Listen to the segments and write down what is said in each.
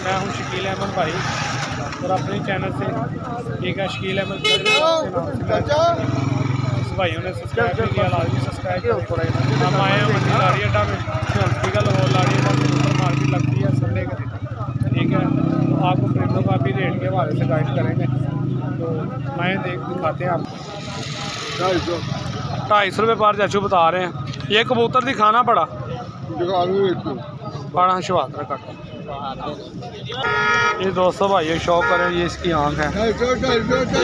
मैं हूँ शकील अहमद भाई और अपने चैनल से ठीक है शकील अहमद भाइयों ने सब्सक्राइब नहीं किया, लाजमी सब्सक्राइब करें। हम आए हैं मंडी लाड़ी अड्डा में, ठीक है, लाहौर लाड़ी अड्डा में ऊपर मार्केट लगती है संडे के दिन, ठीक है। तो आपको परिंदों का भी रेट के हवाले से गाइड करेंगे, तो आए दिखाते हैं आपको। 250 रुपये पर चाचू बता रहे हैं। ये कबूतर दिखाना पड़ा बड़ा शवातर कट। ये दोस्तों भाई शौक करें, ये इसकी आँख है,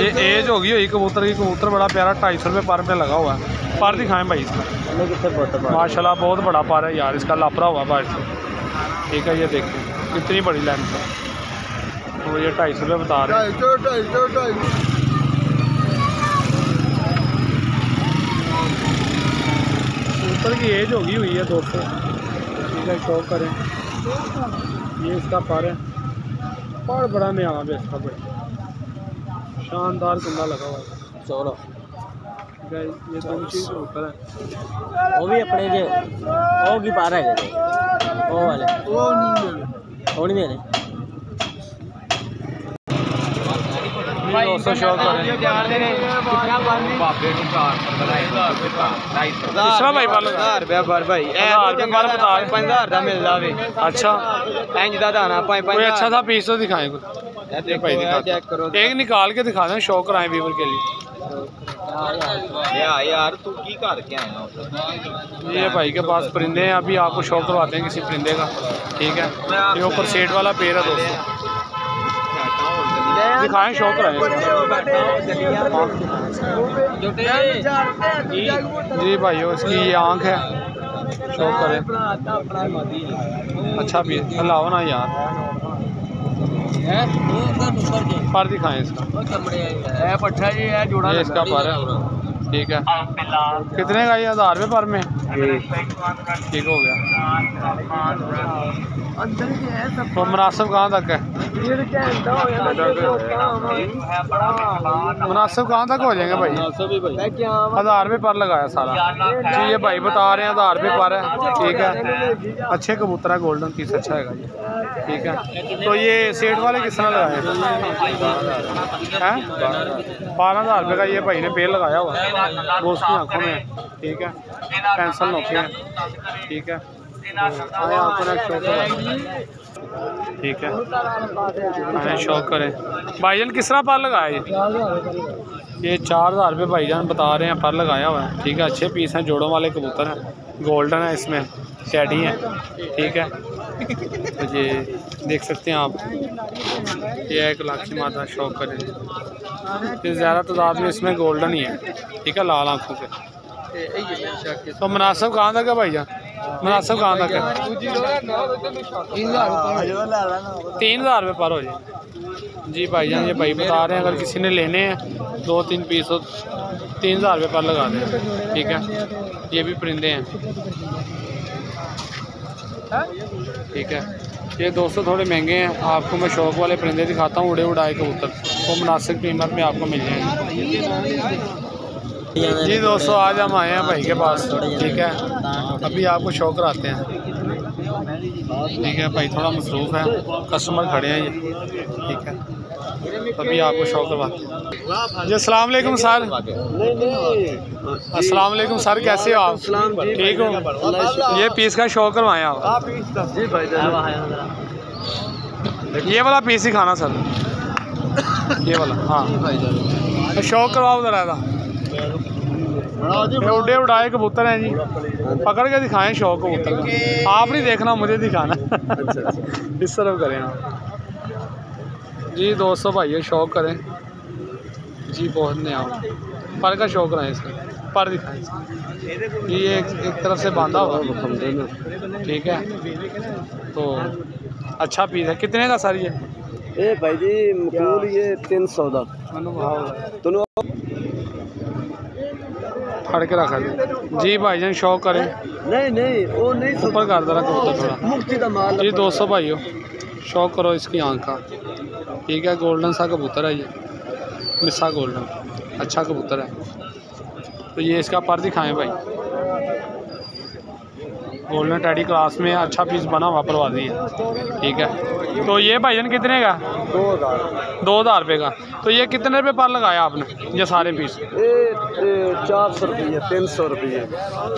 ये एज होगी हुई कबूतर की। कबूतर बड़ा प्यारा 250 रुपये पर में लगा हुआ है। पर दिखाएं भाई इसका, माशाल्लाह बहुत बड़ा पर है यार, इसका लापरा हुआ बाहर से, ठीक है। ये देखिए कितनी बड़ी लेंथ है। तो ये 250 रुपये बता रहे हैं। कबूतर की एज होगी हुई है दोस्तों, ठीक है। शौक करें, ये इसका पर है, पर बड़ा नया है इसका, बड़ा शानदार कुंडा लगा हुआ है। चलो ये दोनों चीज़ ऊपर है, वो भी अपने जो वो की पार है, वो वाले वो नहीं देने दोस्तों। शौक करें कितना भाई पर लगा? 1000 रुपया पर भाई, 1000 रुपये पर बता रहे। 5000 का मिल जावे। अच्छा इंज दा दाना 5 कोई अच्छा सा पीस तो दिखाएं कोई, भाई चेक करो, एक निकाल के दिखा दें, शौक कराएं व्यूवर के लिए। यार तू की कर के आया? ये भाई के पास परिंदे हैं, अभी आपको शौक करवाते हैं किसी परिंदे का, ठीक है। ये ऊपर सेट वाला पेड़ है दोस्तों, दिखाएं शौक कराएं। जी भाइयों इसकी ये आँख है, शौक करें। अच्छा भी अलावा ना यार, पर दिखाएं इसका, ये इसका पर है, ठीक है। कितने का ये? 1000 रुपये पर में, ठीक हो गया। तो मुनासिब कहाँ तक है? मुनासिब कहाँ तक हो जाएंगे भाई? 1000 रुपये पर लगाया सारा जी। ये भाई बता रहे हैं 1000 रुपये पर है, ठीक है। अच्छे कबूतर है, गोल्डन पीस अच्छा है ये, ठीक है। तो ये सेट वाले किस तरह लगाए हैं? 12,000 रुपये का ये भाई ने बेल लगाया हुआ है, वो उसकी आँखों में, ठीक है। पेंसिल नोके हैं, ठीक है। ठीक है, शौक करें। भाईजान किस तरह पर लगाया ये 4000 रुपये भाईजान बता रहे हैं पर लगाया हुआ है, ठीक है। अच्छे पीस हैं, जोड़ों वाले कबूतर हैं, गोल्डन है, इसमें टैडी हैं, ठीक है। तो ये देख सकते हैं आप, ये 1 लाख की मात्रा। शौक करें, ये ज़्यादा तादाद में इसमें गोल्डन ही है, ठीक है, लाल आँखों के। तो मुनासिब कहाँ तक है भाईजान? मुनासिब कहाँ तक है? 3000 रुपये पर हो जाए जी भाईजान। ये भाई बता रहे हैं अगर किसी ने लेने हैं 2-3 पीस तो 3000 रुपये पर लगा दें, ठीक है। ये भी परिंदे हैं, ठीक है। ये दोस्तों थोड़े महंगे हैं, आपको मैं शौक वाले परिंदे दिखाता हूँ, उड़े उड़ाए कबूतर, वो मुनासिब कीमत में आपको मिल जाएंगे जी। दोस्तों आज हम आए हैं भाई के पास, ठीक है। अभी आपको शौक कराते हैं, ठीक है। भाई थोड़ा मसरूफ़ है, कस्टमर खड़े हैं ये, ठीक है। अभी आपको शौक करवाते हैं जी। अस्सलाम वालेकुम सर। अस्सलाम वालेकुम सर, कैसे हो आप? ठीक हो? ये पीस का शौक करवाएं आप? ये वाला पीस ही खाना सर, ये वाला, हाँ। शौक करवाओ ज़रा था। उड़े उड़ाए कबूतर हैं जी, पकड़ के दिखाएं शौक कबूतर का। आप नहीं देखना, मुझे दिखाना। इस तरफ करें आप जी। दोस्तों भाई शौक करें जी, बहुत नया पर का शौक कराएं इसका, पर दिखाएं। ये एक तरफ से बांधा हुआ, ठीक है। तो अच्छा पीस है, कितने का सर ये? भाई जी ये 300 का फड़ के रखा जी भाईजान। शौक करें, नहीं वो नहीं, ऊपर कर दे रहा कबूतर थोड़ा मुफ्ती का माल जी। दोस्तों भाइयों शौक करो इसकी आँख का, ठीक है। गोल्डन सा कबूतर है ये, मिस्सा गोल्डन, अच्छा कबूतर है। तो ये इसका पर दिखाएं भाई, गोल्डन टैडी क्लास में अच्छा पीस बना हुआ परवाजी है, ठीक है। तो ये भाईजान कितने का? 2000 रुपये का। तो ये कितने रुपये पर लगाया आपने ये सारे पीस? 400 रुपये, 300 रुपये।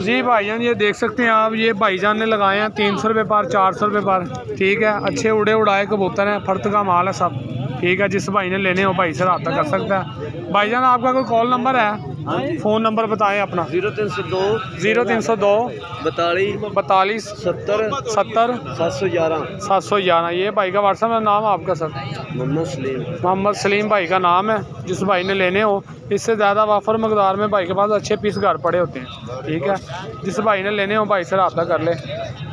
जी भाईजान ये देख सकते हैं आप, ये भाईजान ने लगाए हैं 300 रुपये पर, 400 रुपये पर। ठीक है, अच्छे उड़े उड़ाए कबूतर हैं, फर्द का माल है सब। ठीक है, जिस भाई ने लेने हो भाई से रब्ता कर सकता है। भाईजान आपका कोई कॉल नंबर है? फ़ोन नंबर बताएं अपना। 0302 42 70 70 711 711। ये भाई का व्हाट्सएप नाम आपका सर? मोहम्मद सलीम भाई का नाम है। जिस भाई ने लेने हो, इससे ज़्यादा वाफर मकदार में भाई के पास अच्छे पीस घर पड़े होते हैं। ठीक है, जिस भाई ने लेने हो भाई से रब्ता कर ले।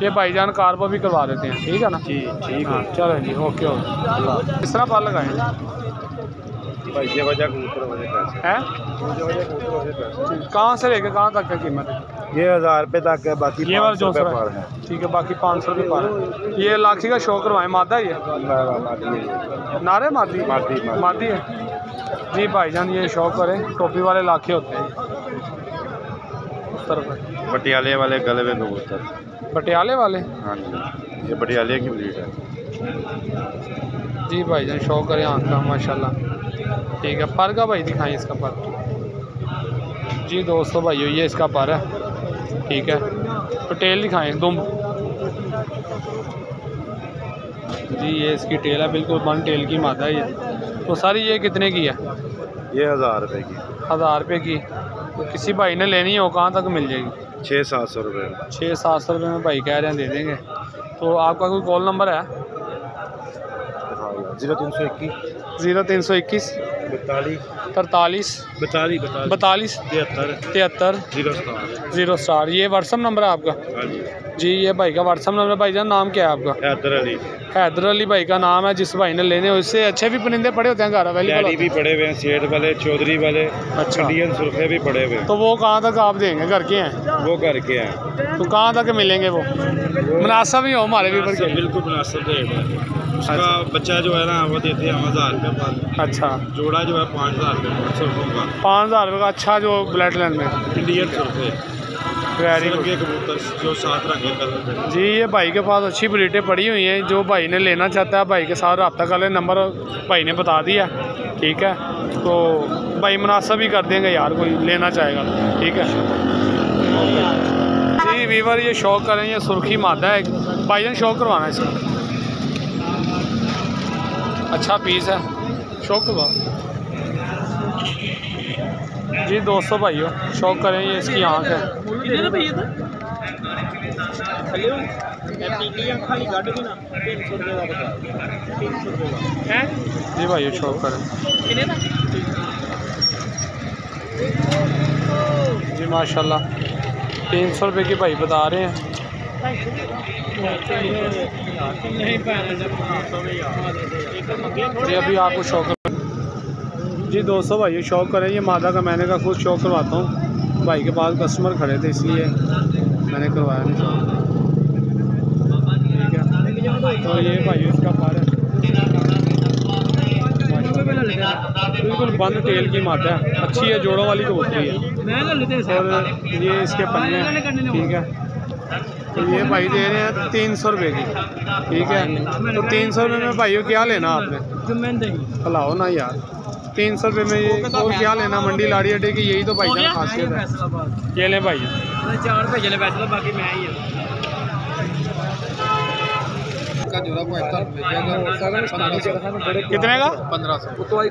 ये भाईजान कार्बो भी करवा देते हैं। ठीक है ना जी? ठीक है, चलो जी, ओके ओके। किस तरह पाल लगाए हैं? कहाँ से लेके कहाँ तक है कीमत? ये 1000 रुपये तक है, बाकी ये वाला जो है। ठीक है, बाकी 500 रुपये पर है। ये लाखी का शो करवाएं, मादा ही है? नारे मादी है जी। भाईजान ये शौक करें, टोपी वाले लाखे होते हैं। पटियाले वाले गले में कबूतर। पटियाले वाले? हाँ जी, ये पटियाले की ब्रीड है जी। भाईजान शौक करें आँख का, माशाल्लाह। ठीक है, पर का भाई दिखाएं इसका पर। जी दोस्तों भाइयों, ये इसका पर है। ठीक है, तो टेल दिखाएं दुम जी। ये इसकी टेल है, बिल्कुल वन टेल की मादा है ये। तो सारी ये कितने की है? ये 1000 रुपये की। 1000 रुपये की। तो किसी भाई ने लेनी हो कहाँ तक मिल जाएगी? 600-700 रुपये। 600-700 रुपये में भाई कह रहे हैं दे देंगे। तो आपका कोई कॉल नंबर है? 0321 0321 43 42 73 0 ये व्हाट्सअप नंबर है आपका? जी, ये भाई का व्हाट्सअप नंबर। भाईजान नाम क्या है आपका? हैदर अली भाई का नाम है। जिस भाई ने लेने हो, इससे अच्छे भी परिंदे पड़े होते हैं घर अवेलेबल भी पड़े हुए हैं, सेठ वाले, चौधरी वाले। अच्छा, इंडियन सुर्खे भी पड़े हुए हैं। तो वो कहाँ तक आप देंगे? घर के हैं वो? घर के हैं। तो कहाँ तक मिलेंगे वो? मुनासिब ही हो हमारे भी के? बिल्कुल मुनासिब रेट है उसका। बच्चा जो है ना वो देते हैं 1000 रुपये पर। अच्छा, जोड़ा जो है 5000 रुपये, 5000 रुपये का। अच्छा, जो ब्लड लाइन में इंडियन सुर्खे वेरी गुड कबूतर जो 7 रंग के कलर। जी, ये भाई के पास अच्छी ब्रीडें पड़ी हुई हैं। जो भाई ने लेना चाहता है भाई के साथ रब्ता कर ले, नंबर भाई ने बता दिया। ठीक है, तो भाई मुनासिब ही कर देंगे यार, कोई लेना चाहेगा। ठीक है जी वीवर, ये शौक करें, ये सुर्खी मादा है। भाईजान शौक करवाना है इसका, अच्छा पीस है, शौक करवा जी। दोस्तों भाइयों शौक करें, ये इसकी आँख है। जी भाइयों शौक करें जी, माशाल्लाह 300 रुपये की भाई बता रहे हैं। जी अभी आपको शौक जी। दोस्तों भाइयों शौक करें, ये मादा का मैंने का खुद शौक करवाता हूँ। भाई के पास कस्टमर खड़े थे इसलिए मैंने करवाया नहीं शौक। ठीक है, तो ये भाइयों इसका पार है, बिल्कुल बंद टेल की मादा है, अच्छी है, जोड़ों वाली कबूतरी है। और ये इसके पन्ने हैं। ठीक है, तो ये भाई दे रहे हैं 300 रुपये की। ठीक है, तो 300 रुपये में भाइयों क्या लेना आपने? खिलाओ ना यार, 300 रुपये में ये और क्या लेना? मंडी लाड़ी अड्डे की यही तो भाईजान खासियत है। ये लें भाई, 4 रुपये चले पैसे, बाकी मैं ही कितने का?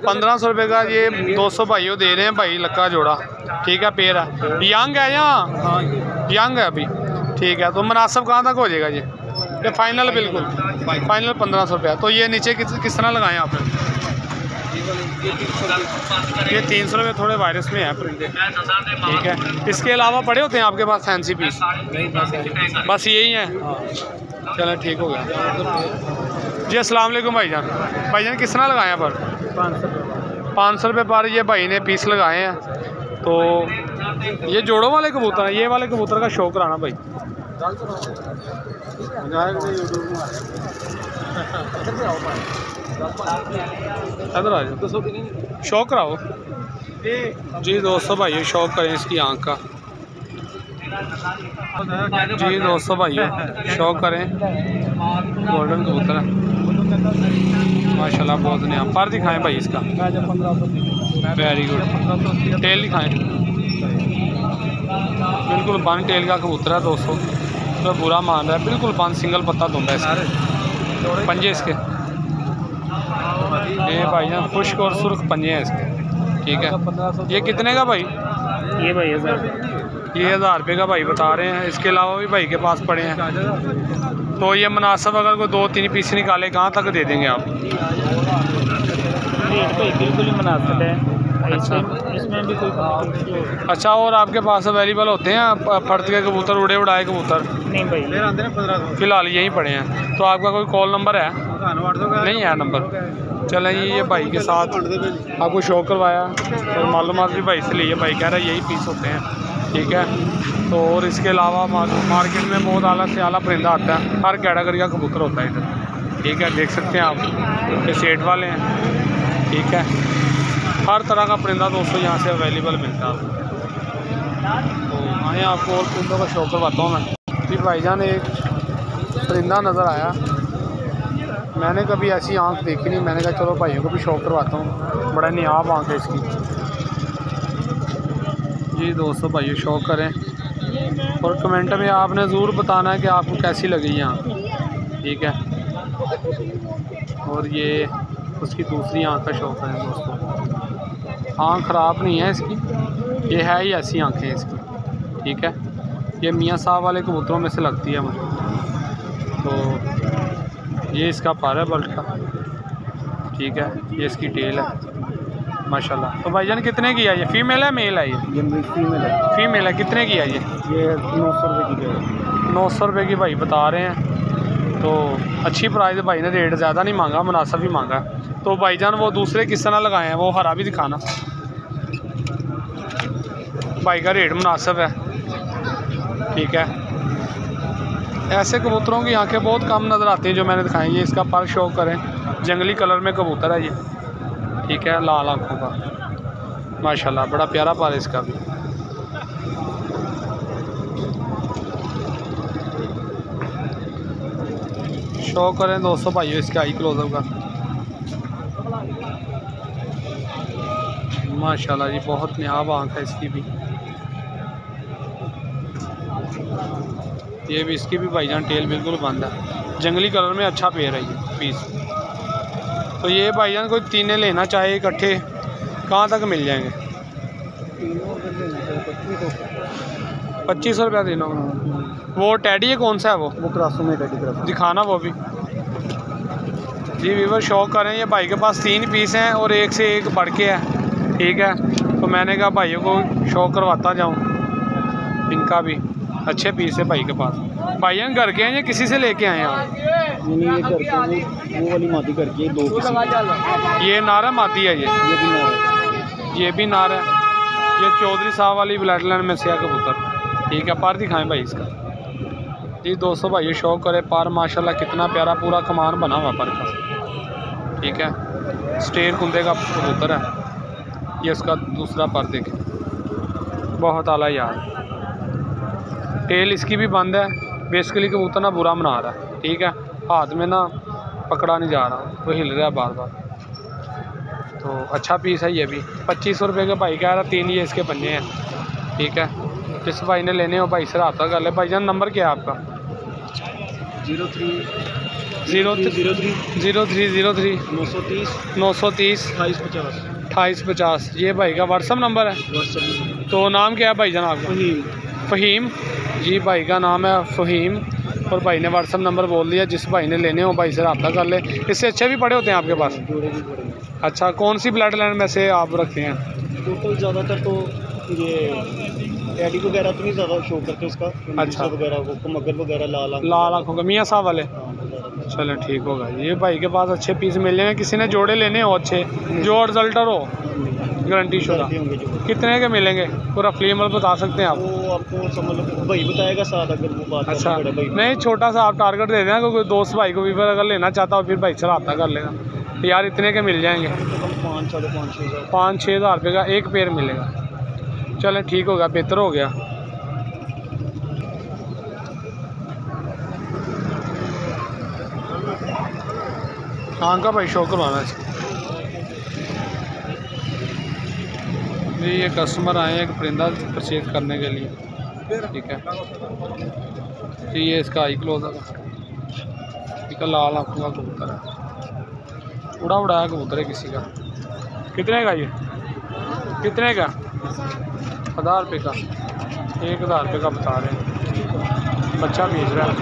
1500 रुपये का। ये 200 भाइयों दे रहे हैं भाई लक्का जोड़ा। ठीक है, पेड़ है, यंग है या यंग है अभी? ठीक है, तो मुनासिब कहाँ तक हो जाएगा ये फाइनल? बिल्कुल फाइनल 1500 रुपया। तो ये नीचे किस तरह लगाएं आपने? ये 300 रुपये थोड़े वायरस में है परिंदे। ठीक है, इसके अलावा पड़े होते हैं आपके पास फैंसी पीस? बस यही है। चलो ठीक हो गया जी। अस्सलाम वालेकुम भाईजान। भाईजान किस तरह लगाए हैं पर? 500 रुपये पर ये भाई ने पीस लगाए हैं। तो ये जोड़ों वाले कबूतर हैं, ये वाले कबूतर का शौक कराना भाई। इधर आ जाओ, शौक कराओ जी। दोस्तों भाइयों शौक करें इसकी आँख का। जी दोस्तों भाइयों शौक करें, गोल्डन कबूतर है। माशाल्लाह बहुत नया। पर दिखाएं भाई इसका। Very good. टेल दिखाएं। बिल्कुल बन टेल का कबूतर है दोस्तों, तो बुरा मान रहा है। बिल्कुल बन सिंगल पत्ता धुंधा है इसके पंजे इसके। ये भाई ना खुश्क और सुर्ख पंजे हैं इसके। ठीक है, ये कितने का भाई? ये भाई 1000, ये 1000 रुपये का भाई बता रहे हैं। इसके अलावा भी भाई के पास पड़े हैं, तो ये मुनासिब अगर कोई 2-3 पीस निकाले कहाँ तक दे देंगे आप? रेट भाई बिल्कुल ही मुनासिब है। अच्छा, इसमें भी कोई अच्छा। और आपके पास अवेलेबल होते हैं फर्द के कबूतर, उड़े उड़ाए कबूतर? नहीं भाई, फिलहाल यहीं पड़े हैं। तो आपका कोई कॉल नंबर है? नहीं है नंबर। चलें ये भाई के साथ आपको शो करवाया और मालूमात भी भाई से लिए। भाई कह रहा है यही पीस होते हैं। ठीक है, तो और इसके अलावा मार्केट में बहुत आला से आला परिंदा आता है, हर कैटेगरी का कबूतर होता है इधर। ठीक है, देख सकते हैं आप, ये सेट वाले हैं। ठीक है, हर तरह का परिंदा दोस्तों यहाँ से अवेलेबल मिलता है। तो आए आपको और परिंदों का शो करवाता हूँ मैं। फिर भाईजान एक परिंदा नज़र आया, मैंने कभी ऐसी आंख देखी नहीं। मैंने कहा चलो भाइयों को भी शौक करवाता हूँ। बड़ा नियाब आंख है इसकी। जी दोस्तों भाइयों शौक करें और कमेंट में आपने ज़रूर बताना है कि आपको कैसी लगी ये आँख। ठीक है, और ये उसकी दूसरी आँख का शौक है दोस्तों। आँख ख़राब नहीं है इसकी, ये है ही ऐसी आँखें इसकी। ठीक है, ये मियाँ साहब वाले कबूतरों में से लगती है मुझे। तो ये इसका पर है बल्ट का। ठीक है, ये इसकी टेल है माशाल्लाह। तो भाईजान कितने की है ये? फीमेल है मेल है ये? फीमेल है। फीमेल है। कितने की है ये? 900 रुपये की है। 900 रुपये की भाई बता रहे हैं। तो अच्छी प्राइस भाई ने, रेट ज़्यादा नहीं मांगा, मुनासिब ही मांगा। तो भाईजान वो दूसरे किस तरह लगाए हैं, वो हरा भी दिखाना। भाई का रेट मुनासिब है। ठीक है, ऐसे कबूतरों की आंखें बहुत कम नज़र आती हैं जो मैंने दिखाई। ये इसका पर शो करें, जंगली कलर में कबूतर है ये। ठीक है, लाल आँखों का माशाल्लाह, बड़ा प्यारा पर है इसका भी। शो करें दोस्तों भाइयों इसका आई क्लोजअप का। माशाल्लाह जी, बहुत नियाब आँख है इसकी भी। ये भी इसकी भी भाईजान टेल बिल्कुल बंद है, जंगली कलर में अच्छा पेयर है ये पीस। तो ये भाईजान कोई तीने लेना चाहे इकट्ठे कहाँ तक मिल जाएंगे? 2500 रुपया तीनों। वो टैडी है कौन सा है वो क्रासों में टैडी क्रासों दिखाना वो भी। जी वीवर शौक करें, ये भाई के पास 3 पीस हैं और एक से एक बढ़ के है। ठीक है, तो मैंने कहा भाइयों को शौक करवाता जाऊँ। इनका भी अच्छे पीस है भाई के पास। भाईजान घर के हैं या किसी से लेके आए हैं आप? नहीं, ये घर के वो वाली मादी घर की 2 पीस। ये नारा मादी है, ये भी नार है। ये भी नार है। ये चौधरी साहब वाली ब्लड लाइन में से है कबूतर। ठीक है, पर दिखाएं भाई इसका। जी दोस्तों भाई शौक करे, पर माशाल्लाह कितना प्यारा पूरा कमान बना हुआ पर का। ठीक है, स्टेर कुंदे का कबूतर है ये। उसका दूसरा पर देखें, बहुत आला यार। टेल इसकी भी बंद है। बेसिकली कबूतर ना बुरा मना रहा है। ठीक है, हाथ में ना पकड़ा नहीं जा रहा, वो हिल रहा है बार बार। तो अच्छा पीस है ये भी। 2500 रुपये का भाई कह रहा। 3 ये इसके पंजे हैं। ठीक है, जिस भाई ने लेने हो भाई से रब्ता कर ले। भाईजान नंबर क्या है आपका? 03 930 2850। ये भाई का व्हाट्सअप नंबर है। तो नाम क्या है भाईजान आपका? फ़हीम। जी भाई का नाम है फ़हीम और भाई ने व्हाट्सअप नंबर बोल दिया। जिस भाई ने लेने हो भाई से रब्ता कर ले। इससे अच्छे भी पड़े होते हैं आपके पास? अच्छा, कौन सी ब्लड लाइन में से आप रखते हैं? टोटल ज़्यादातर तो ये एडी वगैरह तो नहीं ज़्यादा शो करते उसका। अच्छा, वगैरह वो मगर वगैरह लाल आँखों का मियाँ साहब वाले। चलें ठीक होगा। ये भाई के पास अच्छे पीस मिल जाएंगे। किसी ने जोड़े लेने हो अच्छे, जो रिजल्टर हो, गारंटी शुदा, कितने के मिलेंगे? पूरा फ्ली अमल बता सकते हैं आप? वो आपको समझ लो भाई बताएगा साथ, अगर वो बात। अच्छा, नहीं छोटा सा आप टारगेट दे देना, क्योंकि दोस्त भाई को भी फिर अगर लेना चाहता हो फिर भाई से रब्ता कर लेगा। तो यार इतने के मिल जाएंगे? 5-6 हज़ार रुपये का एक पेयर मिलेगा। चलें ठीक हो गया, बेहतर हो गया। हाँ का भाई शो करवाना है। ये कस्टमर आए हैं एक परिंदा परचेज करने के लिए, ठीक है जी। ये इसका आई क्लोजर है, ठीक है, लाल आँखों का कबूतर है, उड़ा उड़ाया कबूतर है किसी का। कितने का ये, कितने का? 1000 रुपये का, 1000 रुपये का बता रहे हैं, बच्चा भेज रहा है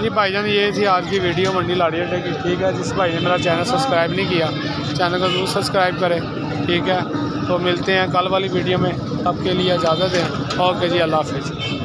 जी। भाईजान ये थी आज की वीडियो मंडी लाड़ी अड्डे की, ठीक है। जिस भाई ने मेरा चैनल सब्सक्राइब नहीं किया, चैनल को जरूर सब्सक्राइब करें, ठीक है। तो मिलते हैं कल वाली वीडियो में, तब के लिए इजाज़त दें। ओके जी, अल्लाह हाफिज़।